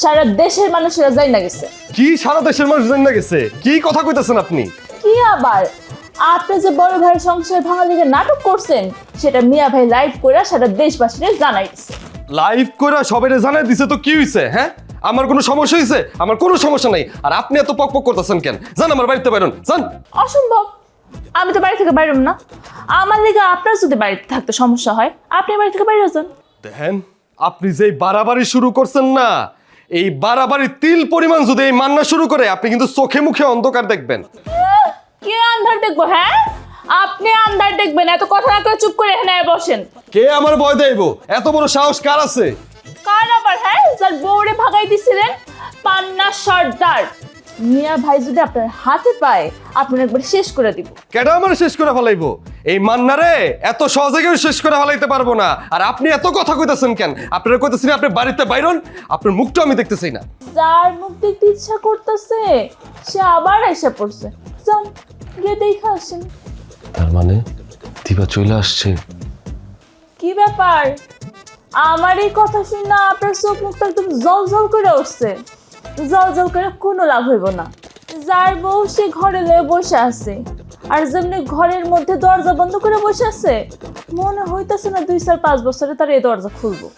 সারা দেশের মানুষেরা যাই না গেছে। কি সারা দেশের মানুষ জানা গেছে? কি কথা কইতাছেন আপনি? কি আবার, আপনি যে বড় ভাইয়ের সংসার ভাঙা লিগে নাটক করছেন সেটা মিয়া ভাই লাইভ করে সারা দেশবাসীরে জানাই দিছে। লাইভ করে সবাইরে জানাই দিছে তো কি হইছে? হ্যাঁ, আমার কোনো সমস্যা হইছে? আমার কোনো সমস্যা নাই। আর আপনি এত পকপক করতেছেন কেন? যান আমার বাড়িতে বাইরন, যান। অসম্ভব, আমি তো বাড়ি থেকে বাইরম না। আমার লিগে আপনার যদি বাড়িতে থাকতে সমস্যা হয় আপনি বাড়ি থেকে বাইরে যান। দেখেন, আপনি যেই বাড়াবাড়ি শুরু করছেন না, এই বাড়াবাড়ি তিল পরিমাণ যদি এই মান্না শুরু করে, আপনি কিন্তু চোখে মুখে অন্ধকার দেখবেন। কে আন্ধার দেখবো? হ্যাঁ, আপনি আন্ধার দেখবেন। এত কথা না করে চুপ করে এখানে বসেন। কে আমার ভয় দেব? এত বড় সাহস কার আছে? কার আবার? হ্যাঁ, যার বউরে ভাগাই দিছিলেন, পান্না সর্দার। মিয়া ভাই যদি আপনার হাতে পায় আপনার একবার শেষ করে দিব। কেডা আমার শেষ করে ফেলাইবো? এই মান্নারে এত সহজে কেউ শেষ করে ফেলাইতে পারবো না। আর আপনি এত কথা কইতাছেন কেন? আপনারা কইতাছেন আপনি বাড়িতে বাইরন, আপনার মুখটা আমি দেখতে চাই না। যার মুখ দেখতে ইচ্ছা করতেছে সে আবার এসে পড়ছে। যান গিয়ে দেখে আসেন। তার মানে দিবা চলে আসছে। কি ব্যাপার? আমার এই কথা শুনে আপনার চোখ মুখটা একদম জল জল করে উঠছে। জল জল করে কোনো লাভ হইব না। যার বউ সে ঘরে লয়ে বসে আছে, আর যেমনি ঘরের মধ্যে দরজা বন্ধ করে বসে আছে, মনে হইতেছে না 2-4-5 বছরে তার এই দরজা খুলবো।